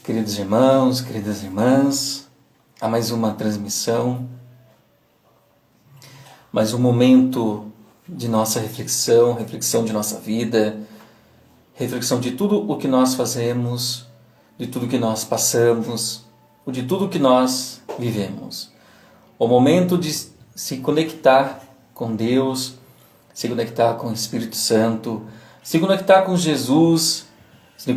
Queridos irmãos, queridas irmãs, a mais uma transmissão, mais um momento de nossa reflexão, reflexão de nossa vida, reflexão de tudo o que nós fazemos, de tudo que nós passamos, de tudo que nós vivemos. O momento de se conectar com Deus, se conectar com o Espírito Santo, se conectar com Jesus, se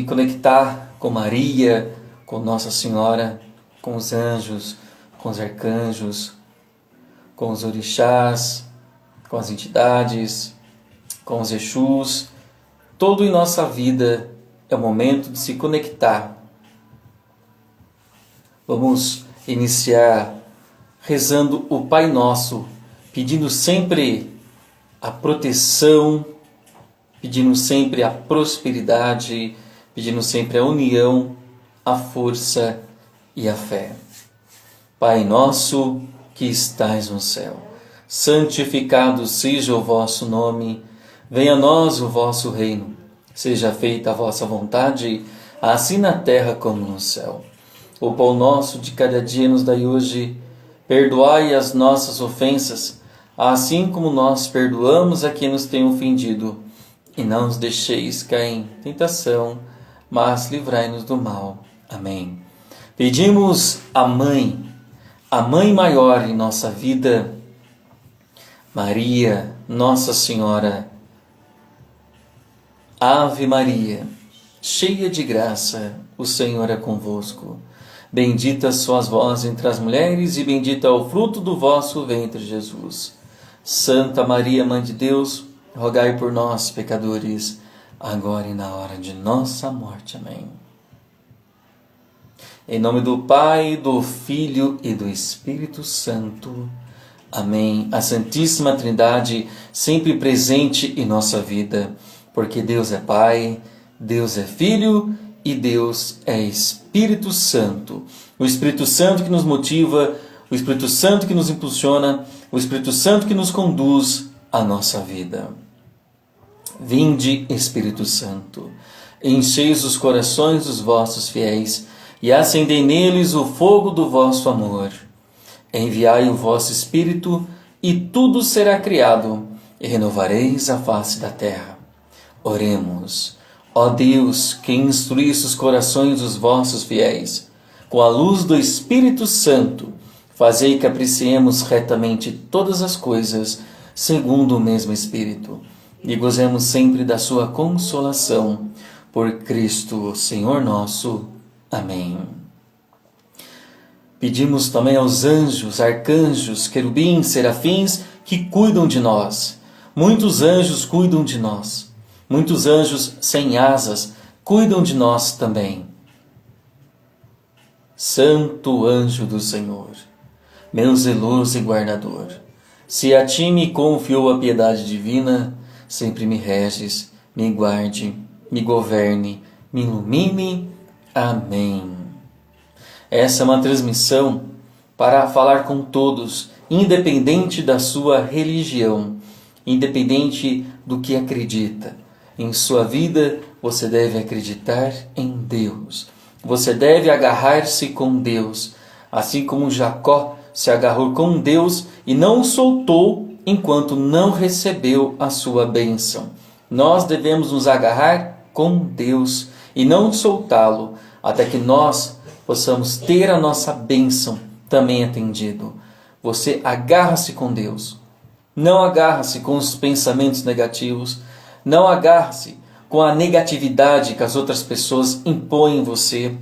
conectar com Maria, com Nossa Senhora, com os anjos, com os arcanjos, com os orixás, com as entidades, com os Exus. Todo em nossa vida é o momento de se conectar. Vamos iniciar rezando o Pai Nosso, pedindo sempre a proteção, pedindo sempre a prosperidade, pedindo sempre a união, a força e a fé. Pai nosso que estais no céu, santificado seja o vosso nome, venha a nós o vosso reino, seja feita a vossa vontade, assim na terra como no céu. O pão nosso de cada dia nos dai hoje, perdoai as nossas ofensas, assim como nós perdoamos a quem nos tem ofendido, e não nos deixeis cair em tentação, mas livrai-nos do mal. Amém. Pedimos a Mãe maior em nossa vida, Maria, Nossa Senhora. Ave Maria, cheia de graça, o Senhor é convosco. Bendita sois vós entre as mulheres, e bendito é o fruto do vosso ventre, Jesus. Santa Maria, Mãe de Deus, rogai por nós, pecadores, agora e na hora de nossa morte. Amém. Em nome do Pai, do Filho e do Espírito Santo. Amém. A Santíssima Trindade sempre presente em nossa vida, porque Deus é Pai, Deus é Filho e Deus é Espírito Santo. O Espírito Santo que nos motiva, o Espírito Santo que nos impulsiona, o Espírito Santo que nos conduz à nossa vida. Vinde, Espírito Santo, encheis os corações dos vossos fiéis e acendei neles o fogo do vosso amor. Enviai o vosso Espírito e tudo será criado e renovareis a face da terra. Oremos. Ó Deus, que instruísse os corações dos vossos fiéis, com a luz do Espírito Santo, fazei que apreciemos retamente todas as coisas, segundo o mesmo Espírito, e gozemos sempre da sua consolação. Por Cristo, Senhor nosso. Amém. Pedimos também aos anjos, arcanjos, querubins, serafins, que cuidam de nós. Muitos anjos cuidam de nós. Muitos anjos sem asas cuidam de nós também. Santo anjo do Senhor, meu zeloso e guardador, se a ti me confiou a piedade divina, sempre me reges, me guarde, me governe, me ilumine. Amém. Essa é uma transmissão para falar com todos, independente da sua religião, independente do que acredita. Em sua vida, você deve acreditar em Deus. Você deve agarrar-se com Deus, assim como Jacó se agarrou com Deus e não o soltou enquanto não recebeu a sua bênção. Nós devemos nos agarrar com Deus e não soltá-lo, até que nós possamos ter a nossa bênção também atendido. Você agarra-se com Deus. Não agarra-se com os pensamentos negativos. Não agarre-se com a negatividade que as outras pessoas impõem em você.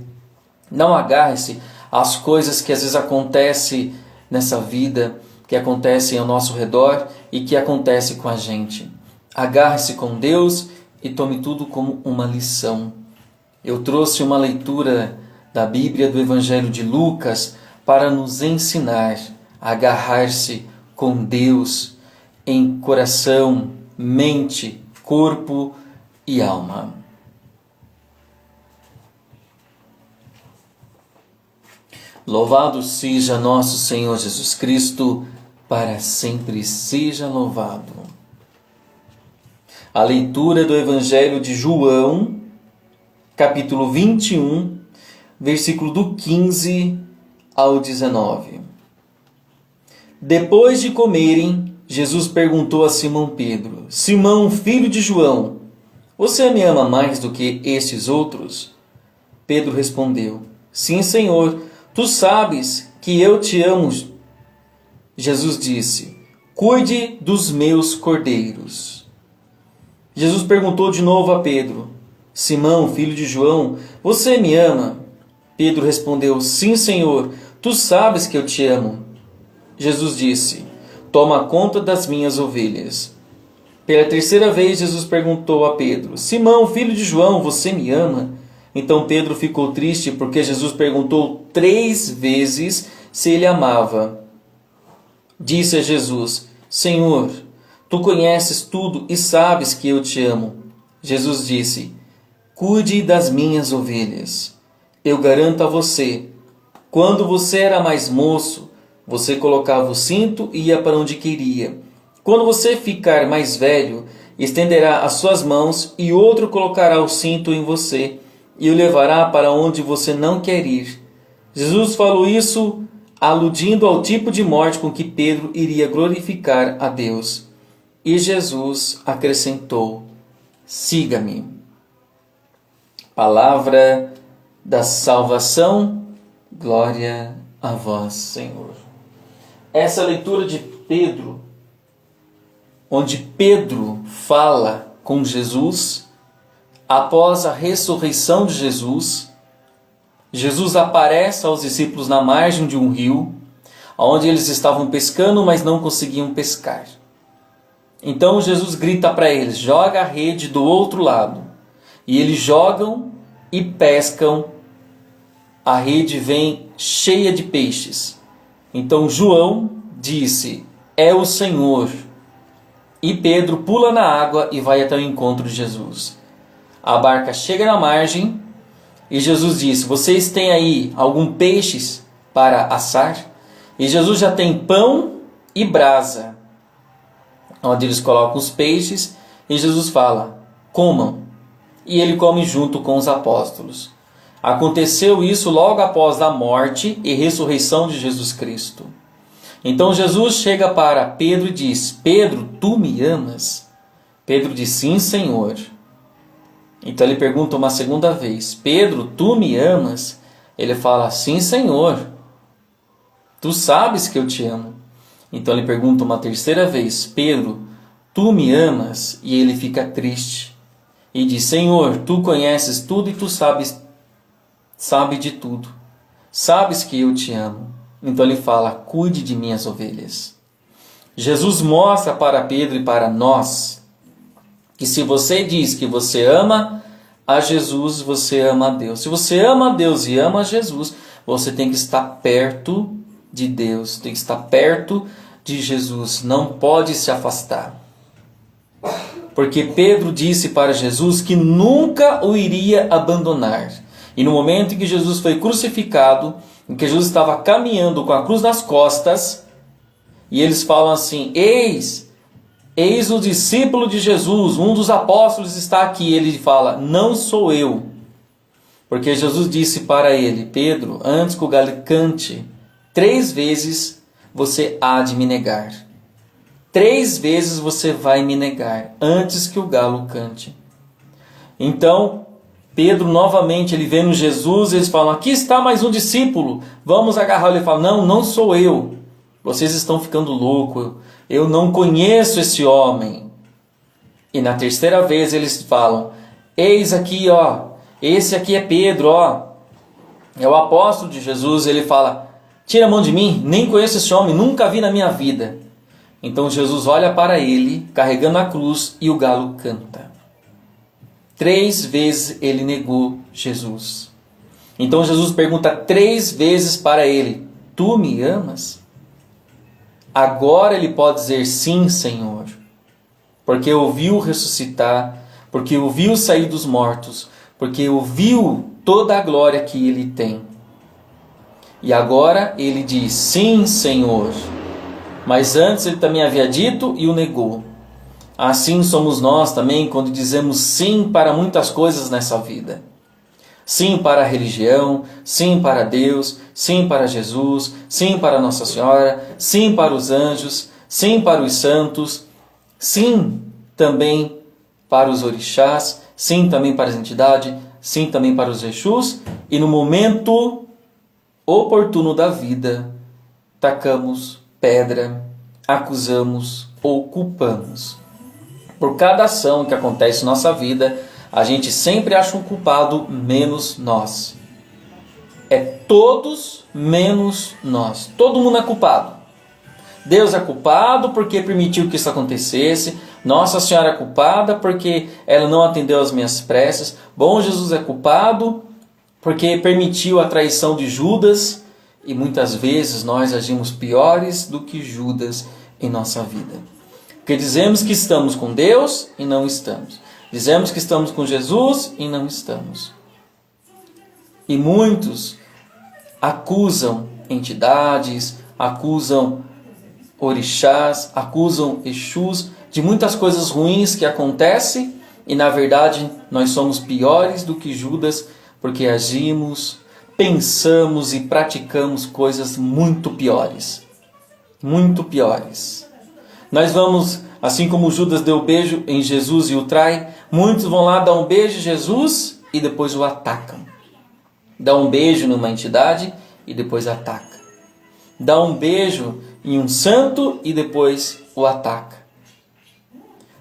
Não agarre-se às coisas que às vezes acontecem nessa vida, que acontecem ao nosso redor e que acontecem com a gente. Agarre-se com Deus e tome tudo como uma lição. Eu trouxe uma leitura da Bíblia do Evangelho de Lucas para nos ensinar a agarrar-se com Deus em coração, mente, corpo e alma. Louvado seja nosso Senhor Jesus Cristo, para sempre seja louvado. A leitura do Evangelho de João, capítulo 21, versículo do 15 ao 19. Depois de comerem, Jesus perguntou a Simão Pedro: Simão, filho de João, você me ama mais do que estes outros? Pedro respondeu: Sim, Senhor, tu sabes que eu te amo. Jesus disse: Cuide dos meus cordeiros. Jesus perguntou de novo a Pedro: Simão, filho de João, você me ama? Pedro respondeu: Sim, Senhor, tu sabes que eu te amo. Jesus disse: Toma conta das minhas ovelhas. Pela terceira vez, Jesus perguntou a Pedro: Simão, filho de João, você me ama? Então Pedro ficou triste porque Jesus perguntou 3 vezes se ele amava. Disse a Jesus: Senhor, tu conheces tudo e sabes que eu te amo. Jesus disse: Cuide das minhas ovelhas. Eu garanto a você, quando você era mais moço, você colocava o cinto e ia para onde queria. Quando você ficar mais velho, estenderá as suas mãos e outro colocará o cinto em você e o levará para onde você não quer ir. Jesus falou isso aludindo ao tipo de morte com que Pedro iria glorificar a Deus. E Jesus acrescentou: Siga-me. Palavra da salvação, glória a vós, Senhor. Essa leitura de Pedro, onde Pedro fala com Jesus, após a ressurreição de Jesus, Jesus aparece aos discípulos na margem de um rio, onde eles estavam pescando, mas não conseguiam pescar. Então Jesus grita para eles: joga a rede do outro lado. E eles jogam e pescam. A rede vem cheia de peixes. Então João disse: é o Senhor. E Pedro pula na água e vai até o encontro de Jesus. A barca chega na margem e Jesus diz: vocês têm aí algum peixes para assar? E Jesus já tem pão e brasa, onde eles colocam os peixes, e Jesus fala: comam. E ele come junto com os apóstolos. Aconteceu isso logo após a morte e ressurreição de Jesus Cristo. Então Jesus chega para Pedro e diz: Pedro, tu me amas? Pedro diz: sim, Senhor. Então ele pergunta uma segunda vez: Pedro, tu me amas? Ele fala: sim, Senhor. Tu sabes que eu te amo. Então ele pergunta uma terceira vez: Pedro, tu me amas? E ele fica triste e diz: Senhor, tu conheces tudo e tu sabes de tudo. Sabes que eu te amo. Então ele fala: cuide de minhas ovelhas. Jesus mostra para Pedro e para nós que se você diz que você ama a Jesus, você ama a Deus. Se você ama a Deus e ama a Jesus, você tem que estar perto de Deus, tem que estar perto de Jesus, não pode se afastar. Porque Pedro disse para Jesus que nunca o iria abandonar. E no momento em que Jesus foi crucificado, em que Jesus estava caminhando com a cruz nas costas, e eles falam assim: eis o discípulo de Jesus, um dos apóstolos está aqui. Ele fala: não sou eu. Porque Jesus disse para ele: Pedro, antes que o galo cante, 3 vezes você há de me negar. 3 vezes você vai me negar, antes que o galo cante. Então, Pedro novamente, ele vê no Jesus, eles falam: aqui está mais um discípulo, vamos agarrá-lo. Ele fala: não, não sou eu. Vocês estão ficando loucos, eu não conheço esse homem. E na terceira vez eles falam: eis aqui, ó, esse aqui é Pedro, ó, é o apóstolo de Jesus. Ele fala: tira a mão de mim, nem conheço esse homem, nunca vi na minha vida. Então Jesus olha para ele, carregando a cruz, e o galo canta. 3 vezes ele negou Jesus. Então Jesus pergunta 3 vezes para ele: tu me amas? Agora ele pode dizer: sim, Senhor. Porque ouviu ressuscitar, porque ouviu sair dos mortos, porque ouviu toda a glória que ele tem. E agora ele diz: sim, Senhor. Mas antes ele também havia dito e o negou. Assim somos nós também quando dizemos sim para muitas coisas nessa vida. Sim para a religião, sim para Deus, sim para Jesus, sim para Nossa Senhora, sim para os anjos, sim para os santos, sim também para os orixás, sim também para as entidades, sim também para os Exus, e no momento oportuno da vida, tacamos pedra, acusamos ou culpamos. Por cada ação que acontece em nossa vida, a gente sempre acha um culpado menos nós. É todos menos nós. Todo mundo é culpado. Deus é culpado porque permitiu que isso acontecesse. Nossa Senhora é culpada porque ela não atendeu às minhas preces. Bom Jesus é culpado porque permitiu a traição de Judas. E muitas vezes nós agimos piores do que Judas em nossa vida. Porque dizemos que estamos com Deus e não estamos. Dizemos que estamos com Jesus e não estamos. E muitos acusam entidades, acusam orixás, acusam Exus de muitas coisas ruins que acontecem e na verdade nós somos piores do que Judas porque agimos, pensamos e praticamos coisas muito piores. Muito piores. Nós vamos, assim como Judas deu beijo em Jesus e o trai, muitos vão lá dar um beijo em Jesus e depois o atacam. Dá um beijo numa entidade e depois ataca. Dá um beijo em um santo e depois o ataca.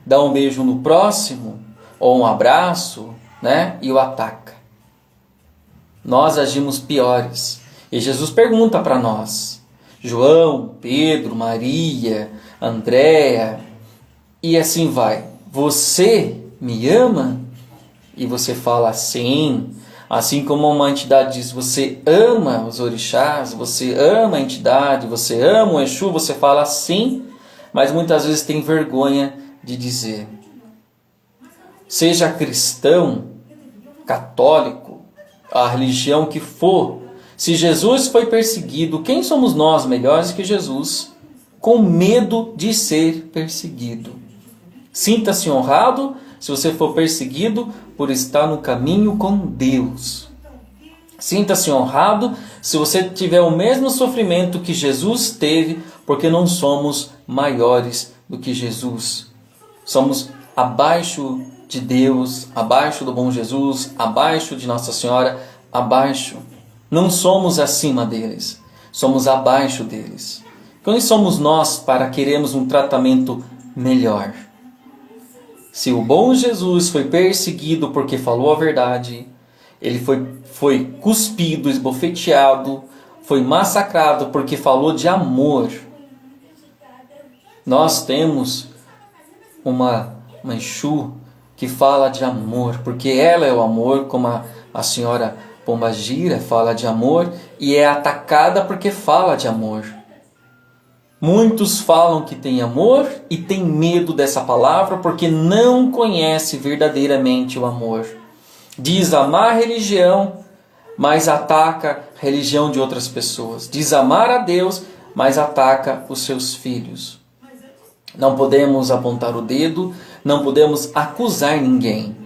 Dá um beijo no próximo ou um abraço, né, e o ataca. Nós agimos piores. E Jesus pergunta para nós, João, Pedro, Maria, Andréia, e assim vai. Você me ama? E você fala sim. Assim como uma entidade diz, você ama os orixás, você ama a entidade, você ama o Exu, você fala sim, mas muitas vezes tem vergonha de dizer. Seja cristão, católico, a religião que for, se Jesus foi perseguido, quem somos nós melhores que Jesus? Com medo de ser perseguido. Sinta-se honrado se você for perseguido por estar no caminho com Deus. Sinta-se honrado se você tiver o mesmo sofrimento que Jesus teve, porque não somos maiores do que Jesus. Somos abaixo de Deus, abaixo do bom Jesus, abaixo de Nossa Senhora, abaixo. Não somos acima deles, somos abaixo deles. Quem somos nós para querermos um tratamento melhor? Se o bom Jesus foi perseguido porque falou a verdade, ele foi cuspido, esbofeteado, foi massacrado porque falou de amor. Nós temos uma Exu que fala de amor, porque ela é o amor, como a senhora Pombagira fala de amor, e é atacada porque fala de amor. Muitos falam que tem amor e tem medo dessa palavra porque não conhece verdadeiramente o amor. Diz amar a religião, mas ataca a religião de outras pessoas. Diz amar a Deus, mas ataca os seus filhos. Não podemos apontar o dedo, não podemos acusar ninguém.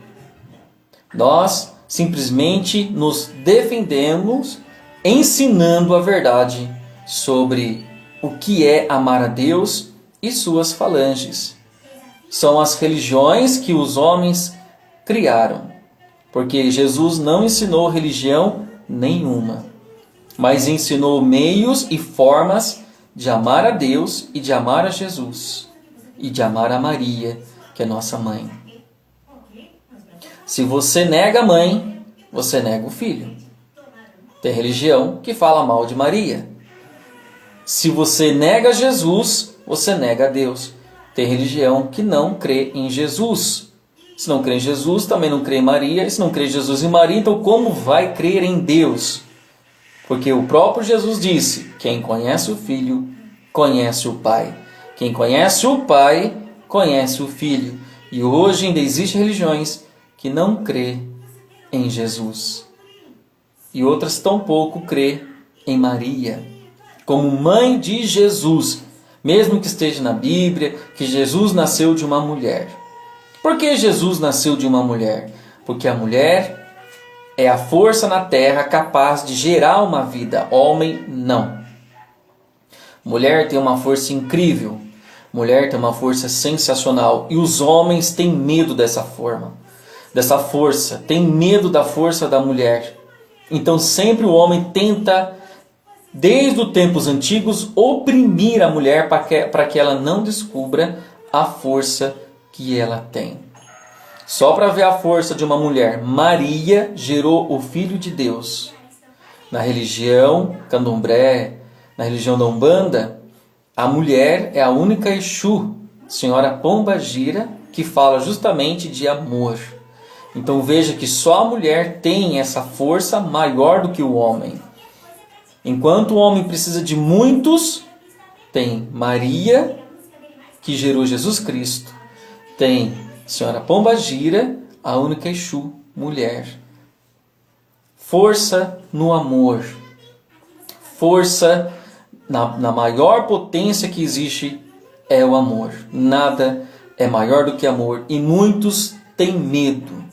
Nós simplesmente nos defendemos ensinando a verdade sobre o que é amar a Deus e suas falanges. São as religiões que os homens criaram, porque Jesus não ensinou religião nenhuma, mas ensinou meios e formas de amar a Deus e de amar a Jesus e de amar a Maria, que é nossa mãe. Se você nega a mãe, você nega o filho. Tem religião que fala mal de Maria. Se você nega Jesus, você nega a Deus. Tem religião que não crê em Jesus. Se não crê em Jesus, também não crê em Maria. E se não crê em Jesus e Maria, então como vai crer em Deus? Porque o próprio Jesus disse, quem conhece o Filho, conhece o Pai. Quem conhece o Pai, conhece o Filho. E hoje ainda existem religiões que não crê em Jesus. E outras tampouco crê em Maria como mãe de Jesus, mesmo que esteja na Bíblia, que Jesus nasceu de uma mulher. Por que Jesus nasceu de uma mulher? Porque a mulher É a força na terra capaz de gerar uma vida. Homem, não. Mulher tem uma força incrível. Mulher tem uma força sensacional. E os homens têm medo dessa força. Tem medo da força da mulher. Então sempre o homem tenta, desde os tempos antigos, oprimir a mulher para que ela não descubra a força que ela tem. Só para ver a força de uma mulher, Maria gerou o Filho de Deus. Na religião candomblé, na religião da Umbanda, a mulher é a única Exu, Senhora Pomba Gira, que fala justamente de amor. Então veja que só a mulher tem essa força maior do que o homem. Enquanto o homem precisa de muitos, tem Maria, que gerou Jesus Cristo. Tem Senhora Pomba Gira, a única Exu, mulher. Força no amor. Força na maior potência que existe é o amor. Nada é maior do que amor. E muitos têm medo.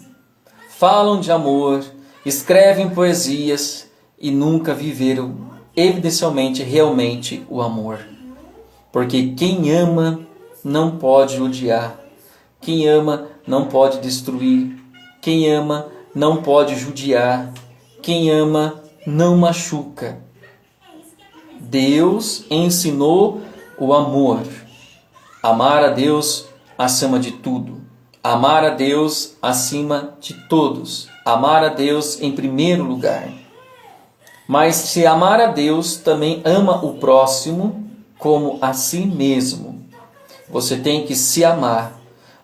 Falam de amor, escrevem poesias e nunca viveram evidencialmente, realmente o amor. Porque quem ama não pode odiar. Quem ama não pode destruir. Quem ama não pode judiar. Quem ama não machuca. Deus ensinou o amor. Amar a Deus acima de tudo. Amar a Deus acima de todos. Amar a Deus em primeiro lugar. Mas se amar a Deus, também ama o próximo como a si mesmo. Você tem que se amar.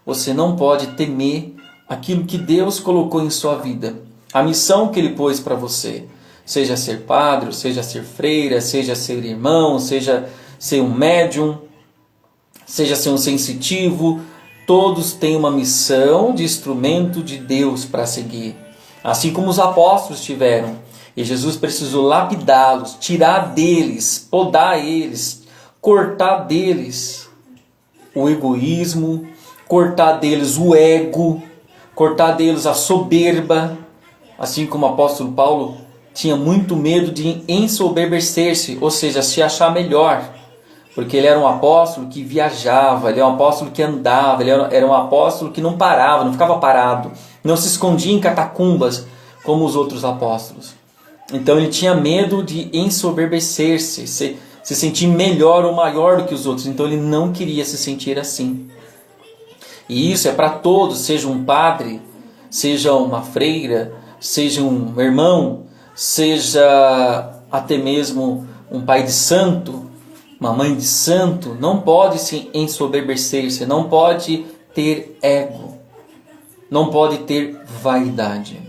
Você não pode temer aquilo que Deus colocou em sua vida. A missão que Ele pôs para você. Seja ser padre, seja ser freira, seja ser irmão, seja ser um médium, seja ser um sensitivo. Todos têm uma missão de instrumento de Deus para seguir. Assim como os apóstolos tiveram. E Jesus precisou lapidá-los, tirar deles, podar eles, cortar deles o egoísmo, cortar deles o ego, cortar deles a soberba. Assim como o apóstolo Paulo tinha muito medo de ensoberbecer-se, ou seja, se achar melhor. Porque ele era um apóstolo que viajava, ele era um apóstolo que andava, ele era um apóstolo que não parava, não ficava parado, não se escondia em catacumbas como os outros apóstolos. Então ele tinha medo de ensoberbecer-se, se sentir melhor ou maior do que os outros. Então ele não queria se sentir assim. E isso é para todos, seja um padre, seja uma freira, seja um irmão, seja até mesmo um pai de santo, uma mãe de santo. Não pode se ensoberbecer-se, não pode ter ego, não pode ter vaidade.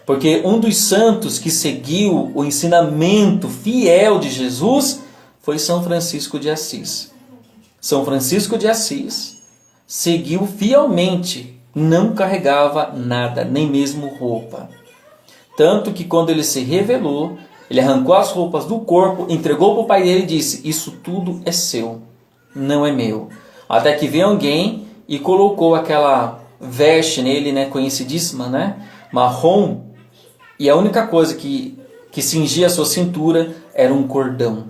Porque um dos santos que seguiu o ensinamento fiel de Jesus foi São Francisco de Assis. São Francisco de Assis seguiu fielmente, não carregava nada, nem mesmo roupa. Tanto que quando ele se revelou, ele arrancou as roupas do corpo, entregou para o pai dele e disse: isso tudo é seu, não é meu. Até que veio alguém e colocou aquela veste nele, conhecidíssima, marrom, e a única coisa que cingia a sua cintura era um cordão.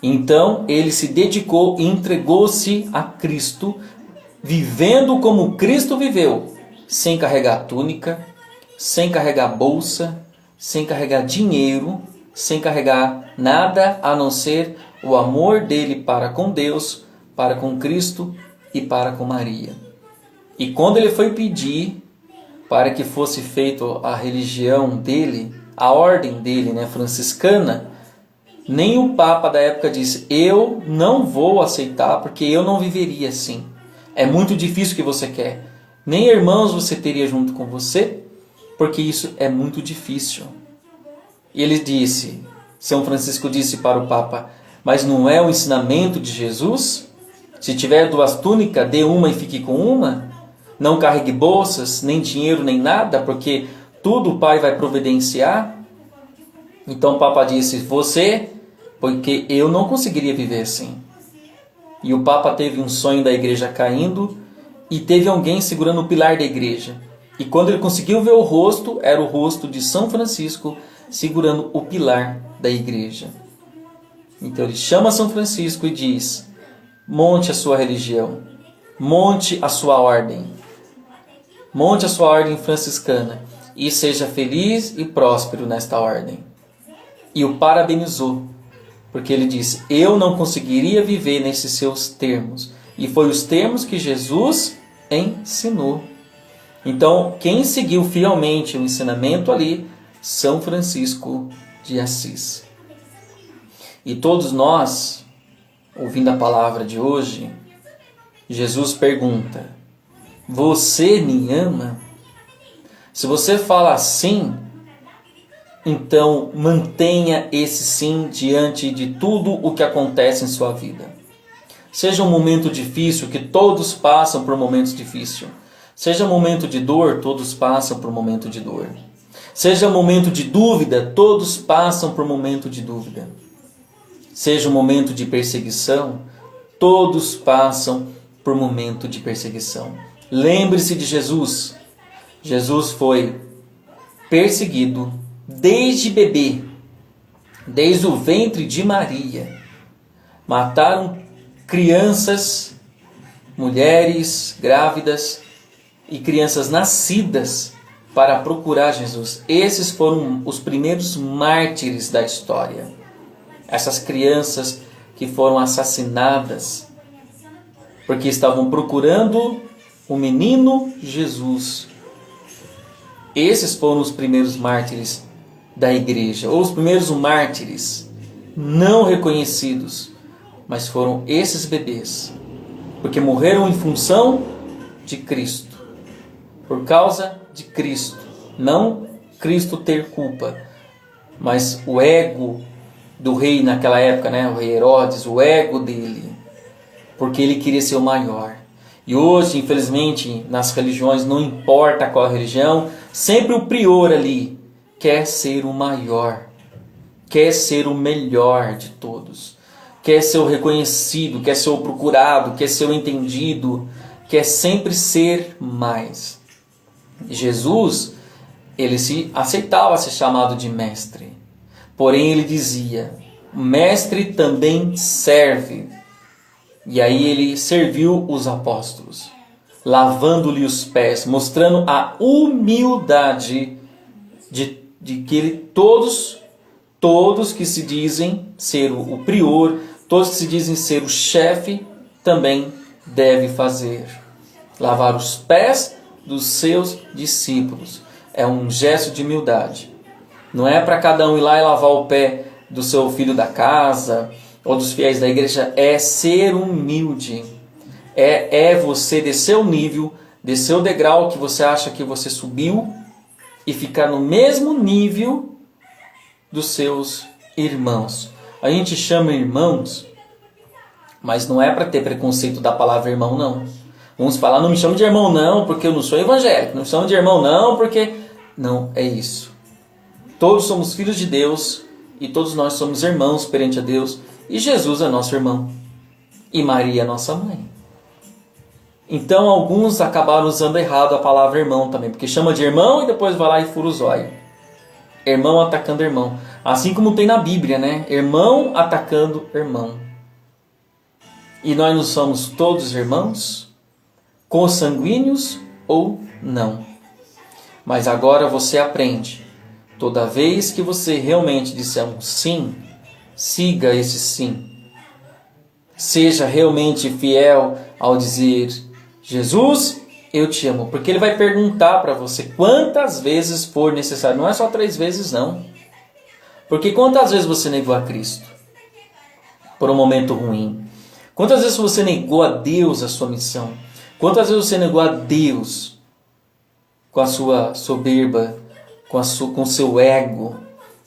Então ele se dedicou e entregou-se a Cristo, vivendo como Cristo viveu, sem carregar túnica, sem carregar bolsa, sem carregar dinheiro, sem carregar nada a não ser o amor dele para com Deus, para com Cristo e para com Maria. E quando ele foi pedir para que fosse feito a religião dele, a ordem dele, franciscana, nem o Papa da época disse: eu não vou aceitar porque eu não viveria assim. É muito difícil o que você quer. Nem irmãos você teria junto com você, porque isso é muito difícil. E ele disse, São Francisco disse para o Papa: mas não é o ensinamento de Jesus? Se tiver 2 túnicas, dê uma e fique com uma. Não carregue bolsas, nem dinheiro, nem nada, porque tudo o Pai vai providenciar. Então o Papa disse: você, porque eu não conseguiria viver assim. E o Papa teve um sonho da igreja caindo e teve alguém segurando o pilar da igreja. E quando ele conseguiu ver o rosto, era o rosto de São Francisco segurando o pilar da igreja. Então ele chama São Francisco e diz: monte a sua religião, monte a sua ordem, monte a sua ordem franciscana e seja feliz e próspero nesta ordem. E o parabenizou, porque ele disse: eu não conseguiria viver nesses seus termos. E foi os termos que Jesus ensinou. Então, quem seguiu fielmente o ensinamento ali, São Francisco de Assis. E todos nós, ouvindo a palavra de hoje, Jesus pergunta: você me ama? Se você fala sim, então mantenha esse sim diante de tudo o que acontece em sua vida. Seja um momento difícil, que todos passam por momentos difíceis. Seja um momento de dor, todos passam por um momento de dor. Seja um momento de dúvida, todos passam por um momento de dúvida. Seja um momento de perseguição, todos passam por um momento de perseguição. Lembre-se de Jesus. Jesus foi perseguido desde bebê, desde o ventre de Maria. Mataram crianças, mulheres grávidas e crianças nascidas para procurar Jesus. Esses foram os primeiros mártires da história. Essas crianças que foram assassinadas porque estavam procurando o menino Jesus. Esses foram os primeiros mártires da igreja, ou os primeiros mártires não reconhecidos, mas foram esses bebês, porque morreram em função de Cristo, por causa de Cristo, não Cristo ter culpa, mas o ego do rei naquela época, o rei Herodes, o ego dele, porque ele queria ser o maior. E hoje, infelizmente, nas religiões, não importa qual religião, sempre o prior ali quer ser o maior, quer ser o melhor de todos, quer ser o reconhecido, quer ser o procurado, quer ser o entendido, quer sempre ser mais. Jesus, ele aceitava ser chamado de mestre, porém ele dizia: mestre também serve. E aí ele serviu os apóstolos, lavando-lhe os pés, mostrando a humildade de que todos que se dizem ser o prior, todos que se dizem ser o chefe, também deve fazer. Lavar os pés dos seus discípulos. É um gesto de humildade. Não é para cada um ir lá e lavar o pé do seu filho da casa ou dos fiéis da igreja. É ser humilde. É você descer o nível, descer o degrau que você acha que você subiu e ficar no mesmo nível dos seus irmãos. A gente chama irmãos, mas não é para ter preconceito da palavra irmão, não. Uns falam: não me chama de irmão não, porque eu não sou evangélico. Não me chama de irmão não, porque... Não, é isso. Todos somos filhos de Deus e todos nós somos irmãos perante a Deus. E Jesus é nosso irmão. E Maria é nossa mãe. Então alguns acabaram usando errado a palavra irmão também, porque chama de irmão e depois vai lá e fura o zóio. Irmão atacando irmão. Assim como tem na Bíblia, Irmão atacando irmão. E nós não somos todos irmãos? Consanguíneos ou não? Mas agora você aprende. Toda vez que você realmente disser um sim, siga esse sim. Seja realmente fiel ao dizer: Jesus, eu te amo. Porque ele vai perguntar para você quantas vezes for necessário. Não é só 3 vezes, não. Porque quantas vezes você negou a Cristo por um momento ruim? Quantas vezes você negou a Deus a sua missão? Quantas vezes você negou a Deus com a sua soberba, com o seu ego,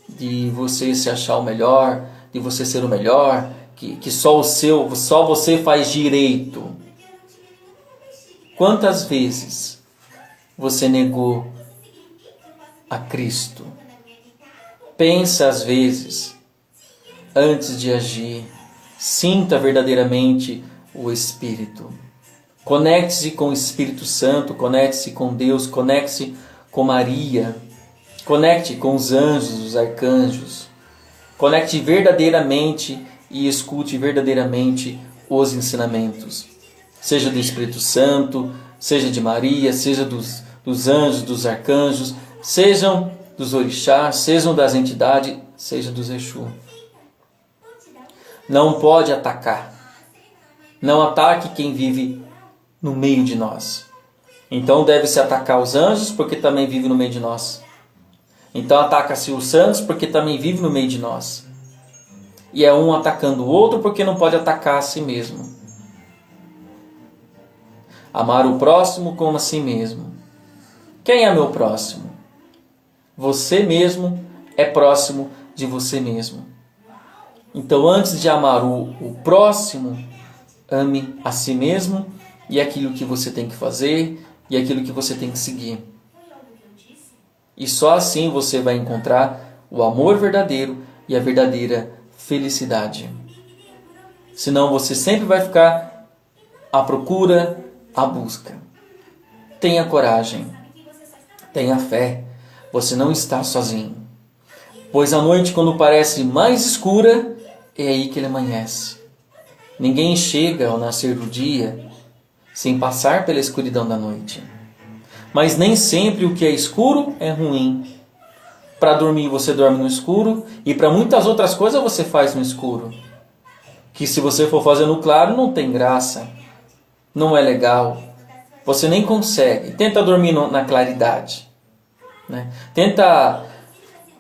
de você se achar o melhor, de você ser o melhor, que só você faz direito? Quantas vezes você negou a Cristo? Pensa às vezes antes de agir. Sinta verdadeiramente o Espírito. Conecte-se com o Espírito Santo, conecte-se com Deus, conecte-se com Maria, conecte com os anjos, os arcanjos. Conecte verdadeiramente e escute verdadeiramente os ensinamentos. Seja do Espírito Santo, seja de Maria, seja dos anjos, dos arcanjos, sejam dos orixás, sejam das entidades, seja dos Exu. Não pode atacar. Não ataque quem vive no meio de nós. Então deve-se atacar os anjos, porque também vive no meio de nós. Então ataca-se os santos, porque também vive no meio de nós. E é um atacando o outro, porque não pode atacar a si mesmo. Amar o próximo como a si mesmo. Quem é meu próximo? Você mesmo é próximo de você mesmo. Então, antes de amar o próximo, ame a si mesmo e aquilo que você tem que fazer e aquilo que você tem que seguir. E só assim você vai encontrar o amor verdadeiro e a verdadeira felicidade. Senão você sempre vai ficar à procura, à busca. Tenha coragem. Tenha fé. Você não está sozinho. Pois a noite, quando parece mais escura, é aí que ele amanhece. Ninguém chega ao nascer do dia sem passar pela escuridão da noite. Mas nem sempre o que é escuro é ruim. Para dormir você dorme no escuro e para muitas outras coisas você faz no escuro. Que se você for fazer no claro não tem graça. Não é legal. Você nem consegue. Tenta dormir na claridade. Né? Tenta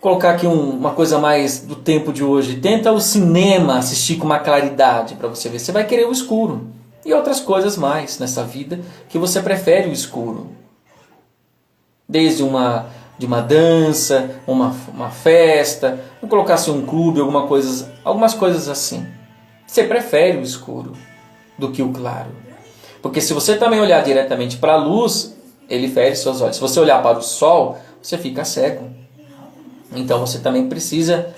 colocar aqui uma coisa mais do tempo de hoje. Tenta o cinema assistir com uma claridade para você ver. Você vai querer o escuro. E outras coisas mais nessa vida que você prefere o escuro. Desde de uma dança, uma festa, vamos colocar assim um clube, algumas coisas assim. Você prefere o escuro do que o claro. Porque se você também olhar diretamente para a luz, ele fere seus olhos. Se você olhar para o sol, você fica cego. Então você também precisa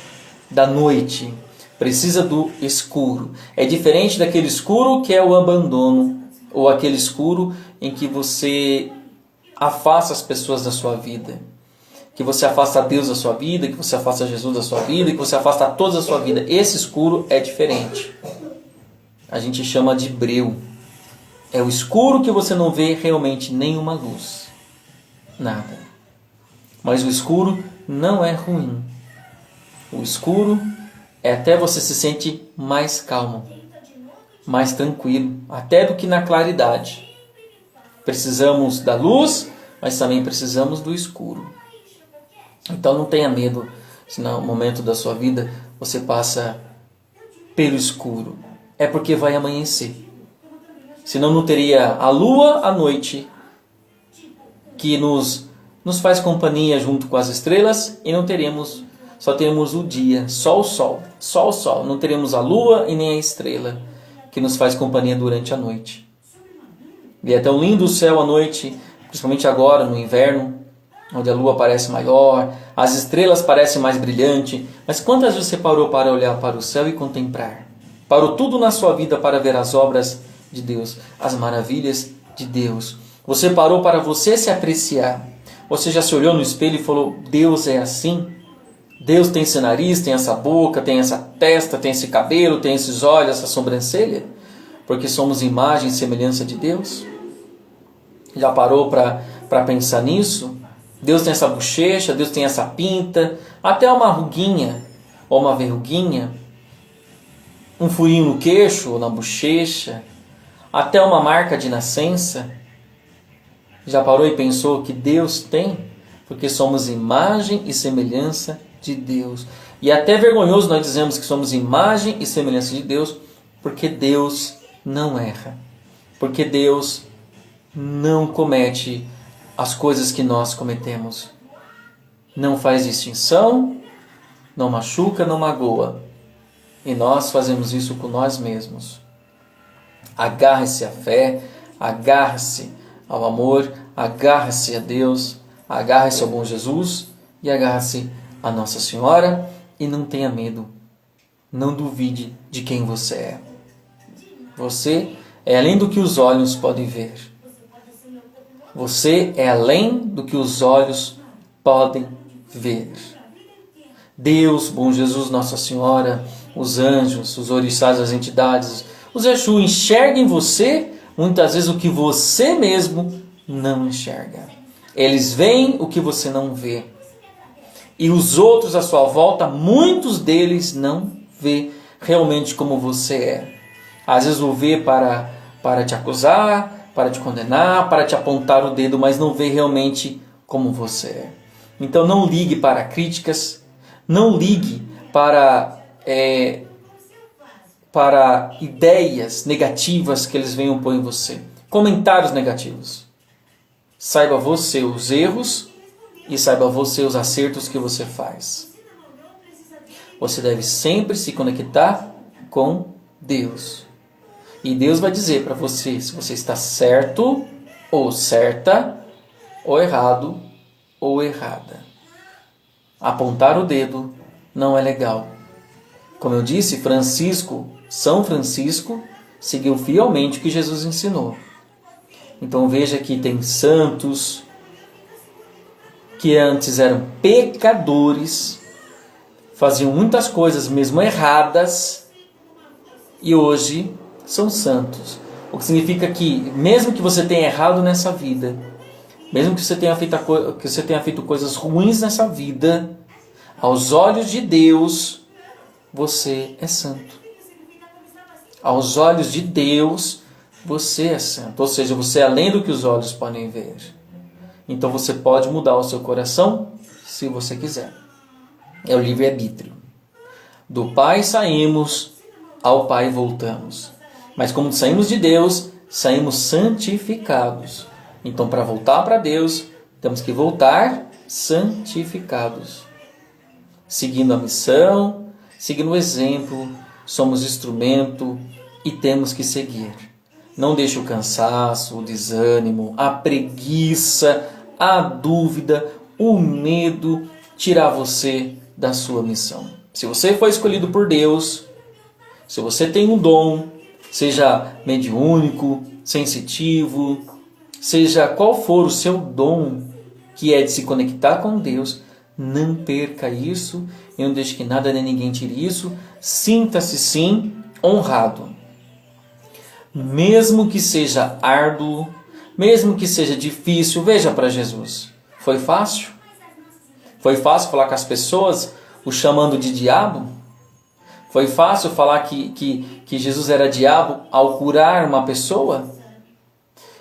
da noite, precisa do escuro. É diferente daquele escuro que é o abandono, ou aquele escuro em que você afasta as pessoas da sua vida. Que você afasta Deus da sua vida, que você afasta Jesus da sua vida, que você afasta todos da sua vida. Esse escuro é diferente. A gente chama de breu. É o escuro que você não vê realmente nenhuma luz. Nada. Mas o escuro não é ruim. O escuro é até você se sente mais calmo, mais tranquilo, até do que na claridade. Precisamos da luz, mas também precisamos do escuro. Então não tenha medo se no momento da sua vida você passa pelo escuro. É porque vai amanhecer. Senão não teria a lua à noite que nos faz companhia junto com as estrelas e só teremos o dia, só o sol. Não teremos a lua e nem a estrela que nos faz companhia durante a noite. E é tão lindo o céu à noite, principalmente agora no inverno, onde a lua parece maior, as estrelas parecem mais brilhantes. Mas quantas vezes você parou para olhar para o céu e contemplar? Parou tudo na sua vida para ver as obras de Deus, as maravilhas de Deus. Você parou para você se apreciar. Você já se olhou no espelho e falou, Deus é assim? Deus tem esse nariz, tem essa boca, tem essa testa, tem esse cabelo, tem esses olhos, essa sobrancelha? Porque somos imagem e semelhança de Deus? Já parou para pensar nisso? Deus tem essa bochecha, Deus tem essa pinta, até uma ruguinha ou uma verruguinha, um furinho no queixo ou na bochecha, até uma marca de nascença. Já parou e pensou que Deus tem? Porque somos imagem e semelhança de Deus. E é até vergonhoso nós dizemos que somos imagem e semelhança de Deus, porque Deus não erra. Porque Deus não comete as coisas que nós cometemos. Não faz distinção, não machuca, não magoa. E nós fazemos isso com nós mesmos. Agarre-se à fé, agarre-se ao amor, agarre-se a Deus, agarre-se ao bom Jesus e agarre-se a Nossa Senhora e não tenha medo. Não duvide de quem você é. Você é além do que os olhos podem ver. Você é além do que os olhos podem ver. Deus, bom Jesus, Nossa Senhora, os anjos, os orixás, as entidades, os Exu enxergam em você muitas vezes o que você mesmo não enxerga. Eles veem o que você não vê. E os outros à sua volta, muitos deles não vê realmente como você é. Às vezes o vê para te acusar, para te condenar, para te apontar o dedo, mas não vê realmente como você é. Então não ligue para críticas, não ligue para ideias negativas que eles venham pôr em você. Comentários negativos. Saiba você os erros e saiba você os acertos que você faz. Você deve sempre se conectar com Deus. E Deus vai dizer para você se você está certo ou certa, ou errado ou errada. Apontar o dedo não é legal. Como eu disse, São Francisco, seguiu fielmente o que Jesus ensinou. Então veja que tem santos que antes eram pecadores, faziam muitas coisas mesmo erradas e hoje são santos. O que significa que mesmo que você tenha errado nessa vida, mesmo que você tenha feito coisas ruins nessa vida, aos olhos de Deus, você é santo. Aos olhos de Deus, você é santo. Ou seja, você é além do que os olhos podem ver. Então você pode mudar o seu coração se você quiser. É o livre-arbítrio. Do Pai saímos, ao Pai voltamos. Mas como saímos de Deus, saímos santificados. Então para voltar para Deus, temos que voltar santificados. Seguindo a missão, seguindo o exemplo, somos instrumento e temos que seguir. Não deixe o cansaço, o desânimo, a preguiça, a dúvida, o medo tirar você da sua missão. Se você foi escolhido por Deus, se você tem um dom, seja mediúnico, sensitivo, seja qual for o seu dom, que é de se conectar com Deus, não perca isso e não deixe que nada nem ninguém tire isso. Sinta-se sim honrado. Mesmo que seja árduo, mesmo que seja difícil, veja para Jesus. Foi fácil? Foi fácil falar com as pessoas, o chamando de diabo? Foi fácil falar que Jesus era diabo ao curar uma pessoa?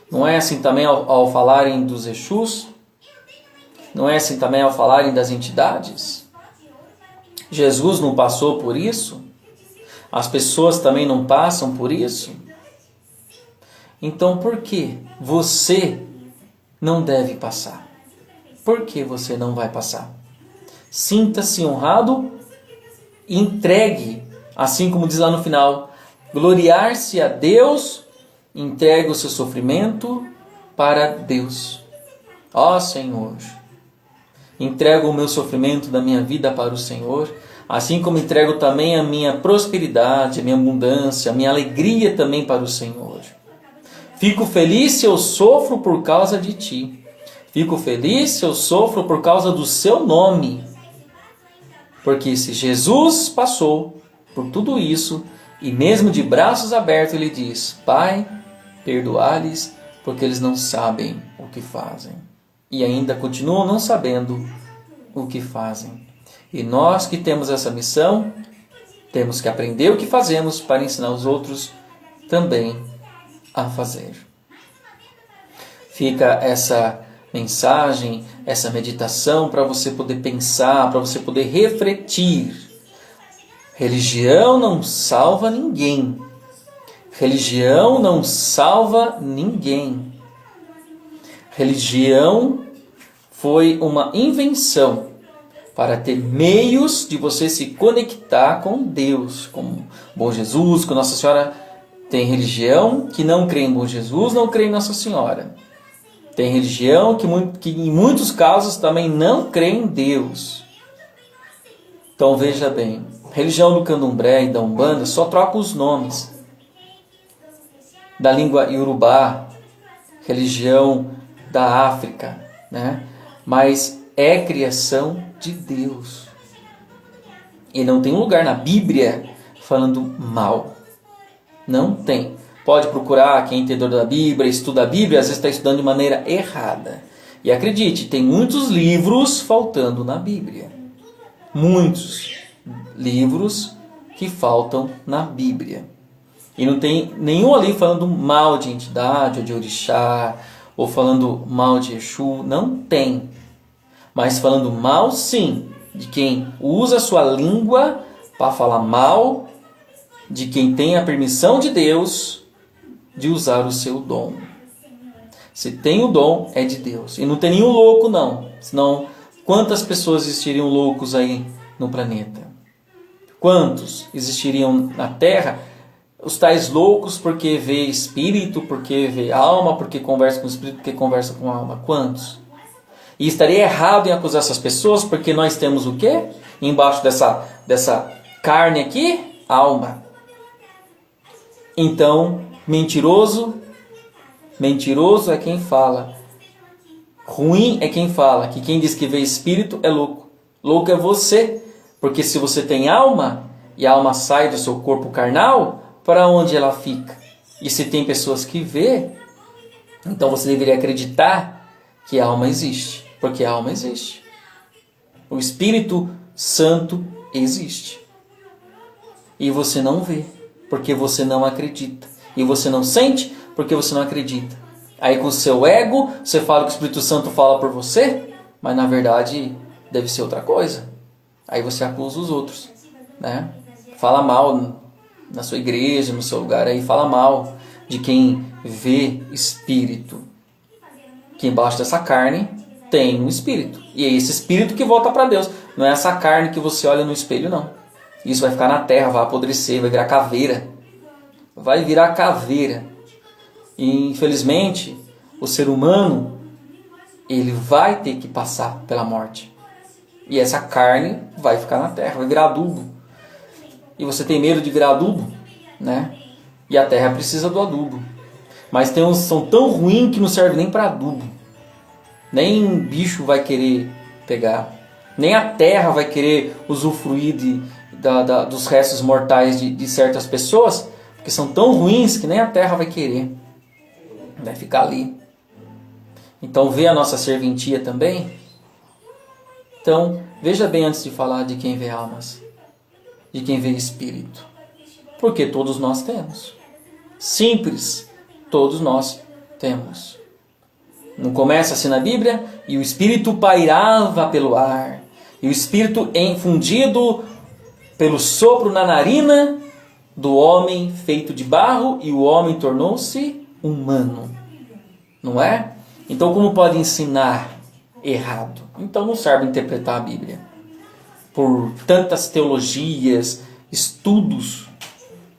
Não é assim também ao falarem dos Exus? Não é assim também ao falarem das entidades? Jesus não passou por isso? As pessoas também não passam por isso? Então por que você não deve passar? Por que você não vai passar? Sinta-se honrado e entregue, assim como diz lá no final, gloriar-se a Deus, entregue o seu sofrimento para Deus. Ó Senhor, entrego o meu sofrimento da minha vida para o Senhor, assim como entrego também a minha prosperidade, a minha abundância, a minha alegria também para o Senhor. Fico feliz se eu sofro por causa de Ti. Fico feliz se eu sofro por causa do Seu nome. Porque se Jesus passou por tudo isso, e mesmo de braços abertos Ele diz, Pai, perdoa-lhes, porque eles não sabem o que fazem. E ainda continuam não sabendo o que fazem. E nós que temos essa missão, temos que aprender o que fazemos para ensinar os outros também a fazer. Fica essa mensagem, essa meditação para você poder pensar, para você poder refletir. Religião não salva ninguém. Religião não salva ninguém. Religião foi uma invenção para ter meios de você se conectar com Deus, com Bom Jesus, com Nossa Senhora. Tem religião que não crê em Bom Jesus, não crê em Nossa Senhora. Tem religião que em muitos casos também não crê em Deus. Então veja bem, religião do Candomblé e da Umbanda só troca os nomes. da língua iorubá, religião da África, né? Mas é criação de Deus. E não tem um lugar na Bíblia falando mal. Não tem. Pode procurar quem é entendedor da Bíblia, estuda a Bíblia, às vezes está estudando de maneira errada. E acredite, tem muitos livros faltando na Bíblia. Muitos livros que faltam na Bíblia. E não tem nenhum ali falando mal de entidade, ou de orixá, ou falando mal de Exu. Não tem. Mas falando mal, sim, de quem usa a sua língua para falar mal de quem tem a permissão de Deus de usar o seu dom. Se tem o dom, é de Deus. E não tem nenhum louco, não. Senão, quantas pessoas existiriam loucos aí no planeta? Quantos existiriam na Terra? Os tais loucos porque vê espírito, porque vê alma, porque conversa com espírito, porque conversa com alma. Quantos? E estaria errado em acusar essas pessoas porque nós temos o quê? Embaixo dessa carne aqui, alma. Então, mentiroso é quem fala. Ruim é quem fala que quem diz que vê espírito é louco. Louco é você, porque se você tem alma e a alma sai do seu corpo carnal, para onde ela fica? E se tem pessoas que vê, então você deveria acreditar que a alma existe, porque a alma existe. O Espírito Santo existe. E você não vê, porque você não acredita. E você não sente, porque você não acredita. Aí com o seu ego, você fala que o Espírito Santo fala por você, mas na verdade deve ser outra coisa. Aí você acusa os outros, né? Fala mal na sua igreja, no seu lugar, aí fala mal de quem vê espírito. Que embaixo dessa carne tem um espírito. E é esse espírito que volta para Deus. Não é essa carne que você olha no espelho, não. Isso vai ficar na terra, vai apodrecer, vai virar caveira. Vai virar caveira. E infelizmente, o ser humano, ele vai ter que passar pela morte. E essa carne vai ficar na terra, vai virar adubo. E você tem medo de virar adubo, né? E a terra precisa do adubo. Mas tem uns que são tão ruins que não servem nem para adubo. Nem bicho vai querer pegar. Nem a terra vai querer usufruir dos restos mortais de certas pessoas, porque são tão ruins que nem a terra vai querer. Vai ficar ali. Então vê a nossa serventia também. Então veja bem antes de falar de quem vê almas, de quem vê espírito. Porque todos nós temos. Simples, todos nós temos. Não começa assim na Bíblia? E o espírito pairava pelo ar. E o espírito infundido pelo sopro na narina do homem feito de barro, e o homem tornou-se humano. Não é? Então como pode ensinar errado? Então não serve interpretar a Bíblia. Por tantas teologias, estudos,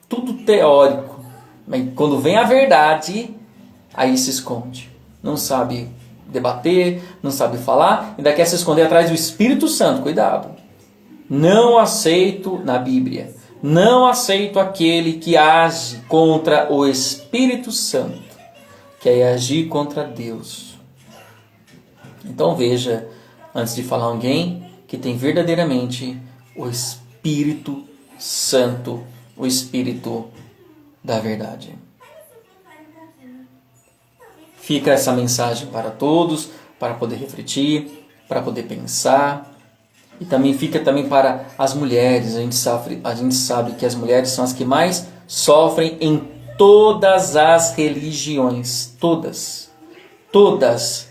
tudo teórico. Mas quando vem a verdade, aí se esconde. Não sabe debater, não sabe falar, ainda quer se esconder atrás do Espírito Santo. Cuidado. Não aceito na Bíblia. Não aceito aquele que age contra o Espírito Santo, que é agir contra Deus. Então veja, antes de falar alguém que tem verdadeiramente o Espírito Santo, o Espírito da verdade. Fica essa mensagem para todos, para poder refletir, para poder pensar. E também fica também para as mulheres. A gente sabe que as mulheres são as que mais sofrem em todas as religiões. Todas. Todas.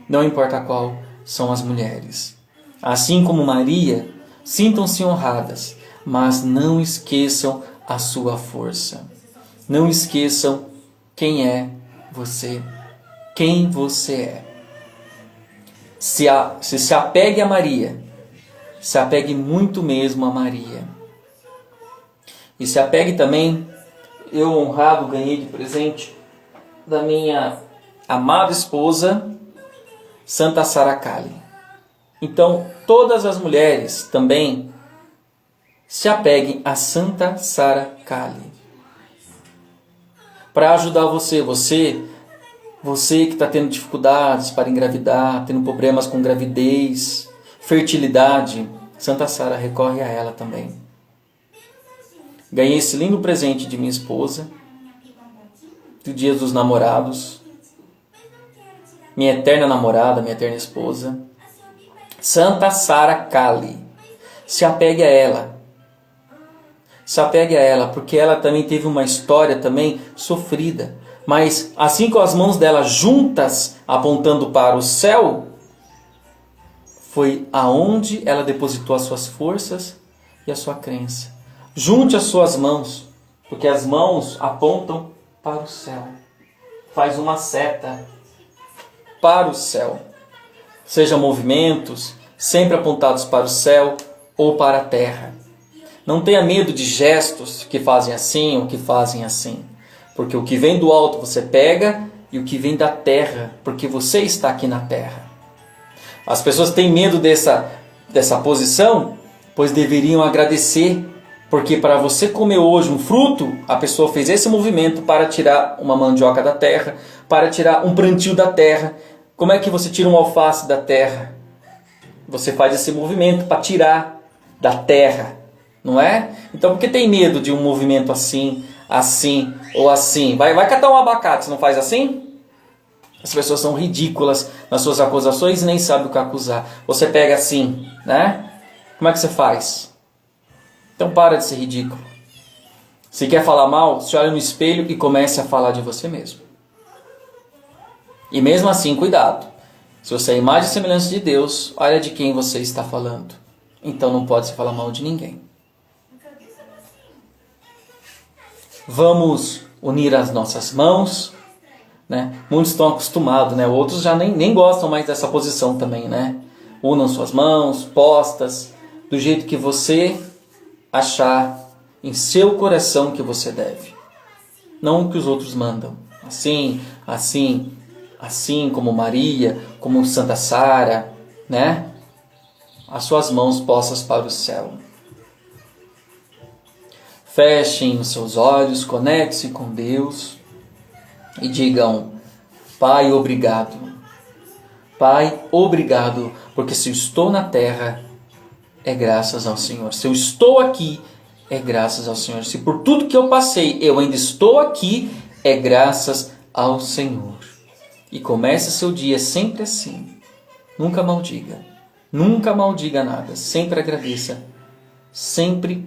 Não importa qual, são as mulheres. Assim como Maria, sintam-se honradas, mas não esqueçam a sua força. Não esqueçam quem é você. Quem você é. Se apegue a Maria. Se apegue muito mesmo a Maria. E se apegue também, eu honrado ganhei de presente da minha amada esposa, Santa Sara Kali. Então, todas as mulheres também se apeguem a Santa Sara Kali. para ajudar você. Você que está tendo dificuldades para engravidar, tendo problemas com gravidez, fertilidade, Santa Sara recorre a ela também. Ganhei esse lindo presente de minha esposa, do Dia dos Namorados, minha eterna namorada, minha eterna esposa, Santa Sara Kali. Se apegue a ela. Se apegue a ela, porque ela também teve uma história também sofrida. Mas assim com as mãos dela juntas, apontando para o céu, foi aonde ela depositou as suas forças e a sua crença. Junte as suas mãos, porque as mãos apontam para o céu. Faz uma seta para o céu. Seja movimentos sempre apontados para o céu ou para a terra. Não tenha medo de gestos que fazem assim ou que fazem assim. Porque o que vem do alto você pega e o que vem da terra, porque você está aqui na terra. As pessoas têm medo dessa posição, pois deveriam agradecer. Porque para você comer hoje um fruto, a pessoa fez esse movimento para tirar uma mandioca da terra, para tirar um plantio da terra. Como é que você tira um alface da terra? Você faz esse movimento para tirar da terra, não é? Então por que tem medo de um movimento assim, assim ou assim? Vai catar um abacate, você não faz assim? As pessoas são ridículas nas suas acusações e nem sabem o que acusar. Você pega assim, né? Como é que você faz? Então para de ser ridículo. Se quer falar mal, se olha no espelho e comece a falar de você mesmo. E mesmo assim, cuidado. Se você é a imagem e semelhança de Deus, olha de quem você está falando. Então não pode se falar mal de ninguém. Vamos unir as nossas mãos, né? Muitos estão acostumados, né? Outros já nem gostam mais dessa posição também, né? Unam suas mãos, postas, do jeito que você achar em seu coração que você deve. Não o que os outros mandam. Assim, assim, assim como Maria, como Santa Sara, né? As suas mãos postas para o céu. Fechem os seus olhos, conecte-se com Deus e digam: Pai, obrigado. Pai, obrigado, porque se eu estou na terra, é graças ao Senhor. Se eu estou aqui, é graças ao Senhor. Se por tudo que eu passei, eu ainda estou aqui, é graças ao Senhor. E comece seu dia sempre assim. Nunca maldiga. Nunca maldiga nada. Sempre agradeça. Sempre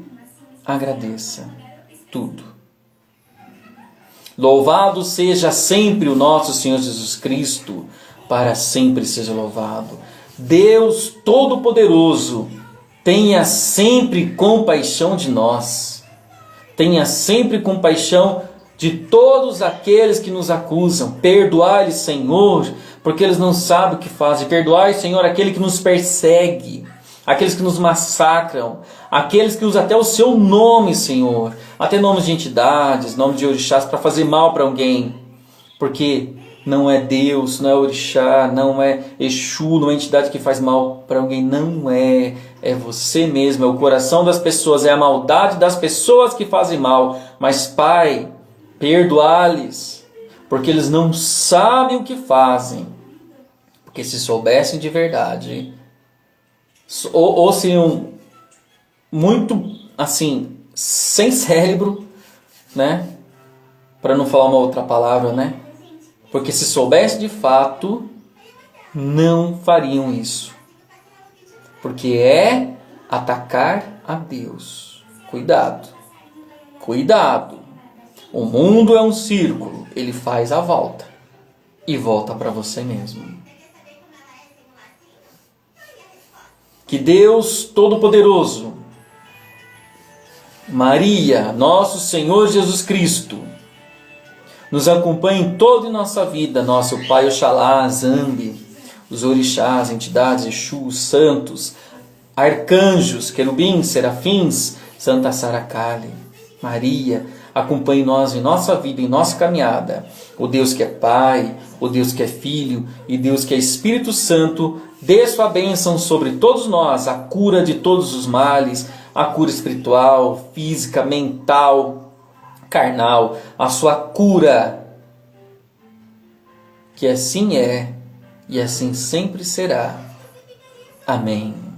agradeça tudo. Louvado seja sempre o nosso Senhor Jesus Cristo. Para sempre seja louvado. Deus Todo-Poderoso, tenha sempre compaixão de nós. Tenha sempre compaixão de todos aqueles que nos acusam. Perdoai-lhes, Senhor, porque eles não sabem o que fazem. Perdoai, Senhor, aquele que nos persegue, aqueles que nos massacram, aqueles que usam até o seu nome, Senhor, até nomes de entidades, nomes de orixás, para fazer mal para alguém. Porque não é Deus, não é orixá, não é Exu, não é entidade que faz mal para alguém. Não é. É você mesmo, é o coração das pessoas, é a maldade das pessoas que fazem mal. Mas, Pai, perdoá-lhes, porque eles não sabem o que fazem. Porque se soubessem de verdade, ou seriam muito, assim, sem cérebro, né? Para não falar uma outra palavra, né? Porque se soubessem de fato, não fariam isso. Porque é atacar a Deus. Cuidado. Cuidado. O mundo é um círculo. Ele faz a volta. E volta para você mesmo. Que Deus Todo-Poderoso, Maria, nosso Senhor Jesus Cristo, nos acompanhe em toda a nossa vida. Nosso Pai Oxalá, Zambi, os orixás, entidades, Exu, santos, arcanjos, querubins, serafins, Santa Sara Kali, Maria, acompanhe nós em nossa vida, em nossa caminhada. O Deus que é Pai, o Deus que é Filho e Deus que é Espírito Santo, dê sua bênção sobre todos nós, a cura de todos os males, a cura espiritual, física, mental, carnal, a sua cura. Que assim é e assim sempre será. Amém.